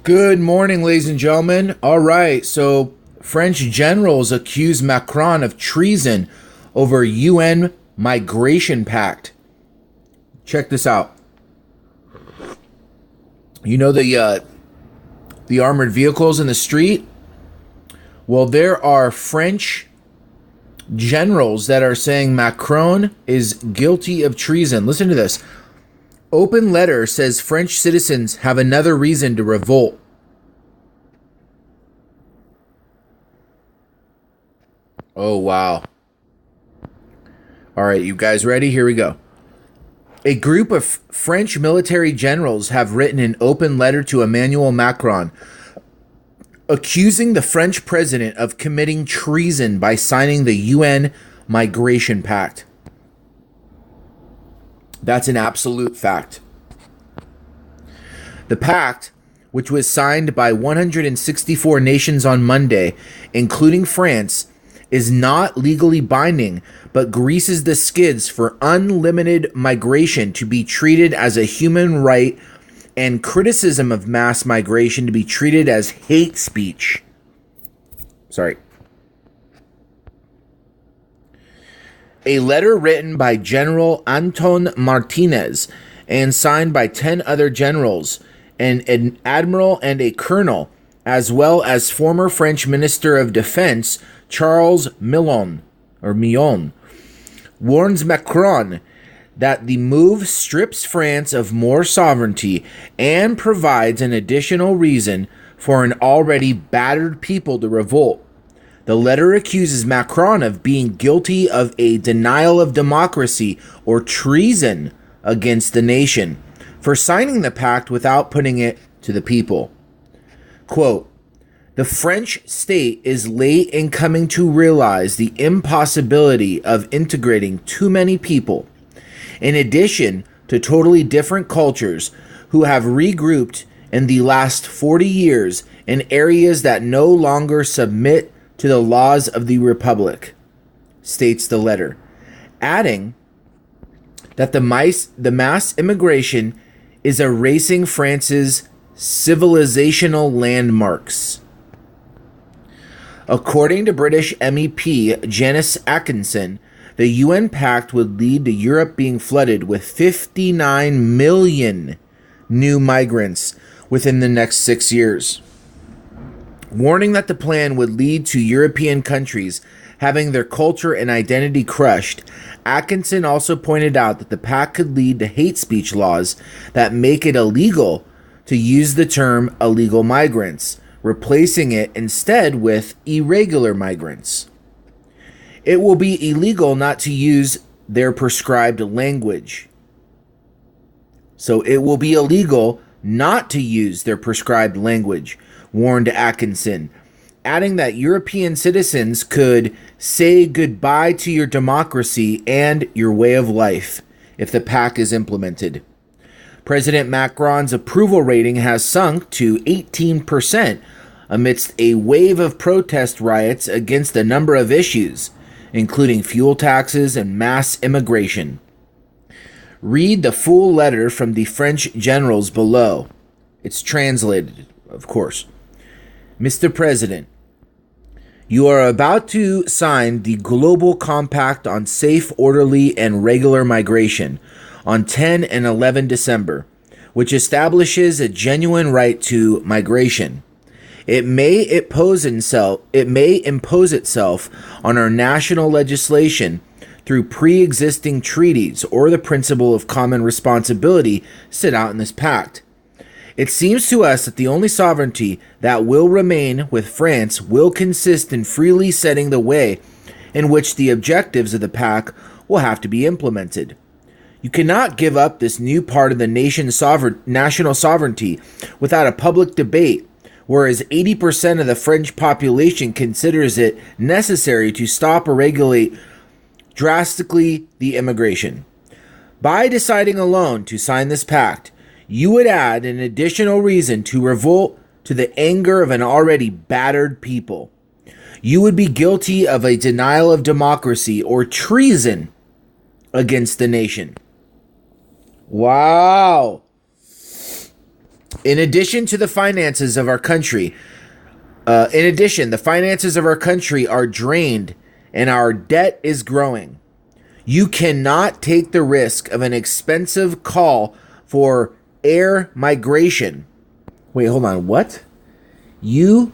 Good morning, ladies and gentlemen. All right, so French generals accuse Macron of treason over UN migration pact. Check this out. You know the armored vehicles in the street? Well, there are French generals that are saying Macron is guilty of treason. Listen to this. Open letter says French citizens have another reason to revolt. Oh, wow. All right, you guys ready? Here we go. A group of French military generals have written an open letter to Emmanuel Macron, accusing the French president of committing treason by signing the UN Migration Pact. That's an absolute fact. The pact, which was signed by 164 nations on Monday, including France, is not legally binding, but greases the skids for unlimited migration to be treated as a human right and criticism of mass migration to be treated as hate speech. A letter written by General Anton Martinez and signed by 10 other generals, an admiral and a colonel, as well as former French Minister of Defense Charles Millon, warns Macron that the move strips France of more sovereignty and provides an additional reason for an already battered people to revolt. The letter accuses Macron of being guilty of a denial of democracy or treason against the nation for signing the pact without putting it to the people. Quote, the French state is late in coming to realize the impossibility of integrating too many people, in addition to totally different cultures who have regrouped in the last 40 years in areas that no longer submit to the laws of the Republic, states the letter, adding that the mass immigration is erasing France's civilizational landmarks. According to British MEP Janice Atkinson, the UN pact would lead to Europe being flooded with 59 million new migrants within the next 6 years. Warning that the plan would lead to European countries having their culture and identity crushed, Atkinson also pointed out that the pact could lead to hate speech laws that make it illegal to use the term illegal migrants, replacing it instead with irregular migrants. It will be illegal not to use their prescribed language. So it will be illegal not to use their prescribed language, warned Atkinson, adding that European citizens could say goodbye to your democracy and your way of life if the pact is implemented. President Macron's approval rating has sunk to 18% amidst a wave of protest riots against a number of issues, including fuel taxes and mass immigration. Read the full letter from the French generals below. It's translated, of course. Mr. President, you are about to sign the Global Compact on Safe, Orderly, and Regular Migration on 10 and 11 December, which establishes a genuine right to migration. It may impose itself on our national legislation through pre-existing treaties or the principle of common responsibility set out in this pact. It seems to us that the only sovereignty that will remain with France will consist in freely setting the way in which the objectives of the pact will have to be implemented. You cannot give up this new part of the nation's national sovereignty without a public debate, whereas 80% of the French population considers it necessary to stop or regulate drastically the immigration. By deciding alone to sign this pact, you would add an additional reason to revolt to the anger of an already battered people. You would be guilty of a denial of democracy or treason against the nation. Wow. In addition to the finances of our country, the finances of our country are drained and our debt is growing. You cannot take the risk of an expensive call for air migration. Wait, hold on. What? You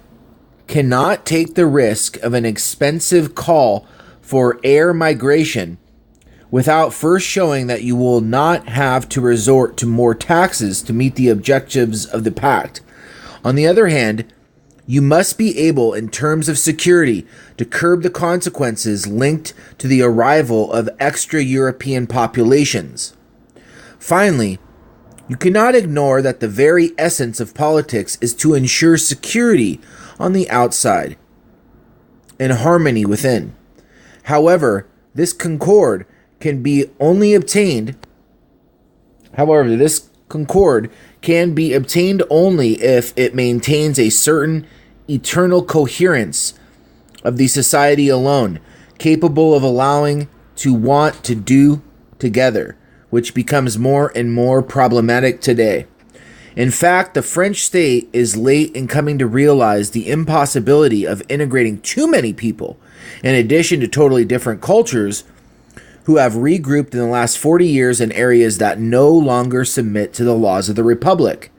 cannot take the risk of an expensive call for air migration without first showing that you will not have to resort to more taxes to meet the objectives of the pact. On the other hand, you must be able, in terms of security, to curb the consequences linked to the arrival of extra European populations. Finally, you cannot ignore that the very essence of politics is to ensure security on the outside and harmony within. However, this concord can be obtained only if it maintains a certain eternal coherence of the society alone, capable of allowing to want to do together, which becomes more and more problematic today. In fact, the French state is late in coming to realize the impossibility of integrating too many people, in addition to totally different cultures, who have regrouped in the last 40 years in areas that no longer submit to the laws of the Republic.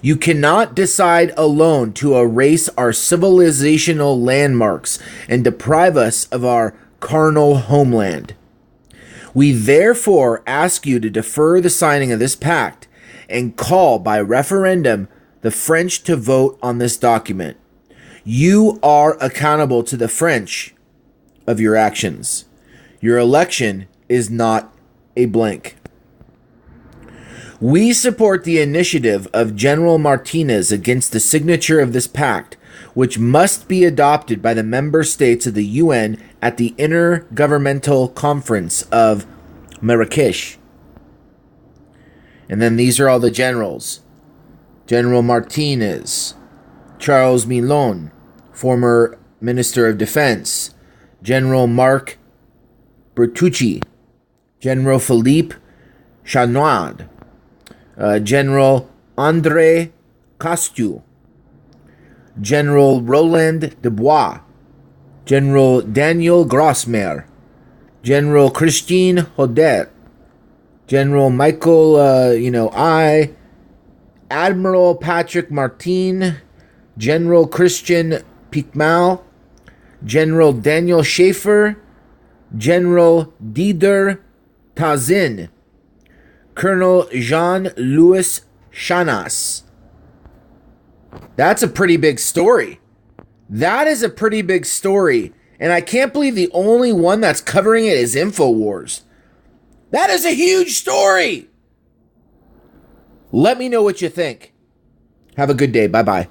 You cannot decide alone to erase our civilizational landmarks and deprive us of our carnal homeland. We therefore ask you to defer the signing of this pact and call by referendum the French to vote on this document. You are accountable to the French of your actions. Your election is not a blank. We support the initiative of General Martinez against the signature of this pact, which must be adopted by the member states of the UN at the Intergovernmental Conference of Marrakesh. And then these are all the generals. General Martinez, Charles Milon, former Minister of Defense, General Marc Bertucci, General Philippe Chanoine, General André Castou, General Roland Dubois, General Daniel Grosmer, General Christine Hodet, General Michael, Admiral Patrick Martin, General Christian Picmal, General Daniel Schaefer, General Didier Tazin, Colonel Jean-Louis Chanas. That's a pretty big story. That is a pretty big story. And I can't believe the only one that's covering it is InfoWars. That is a huge story. Let me know what you think. Have a good day. Bye-bye.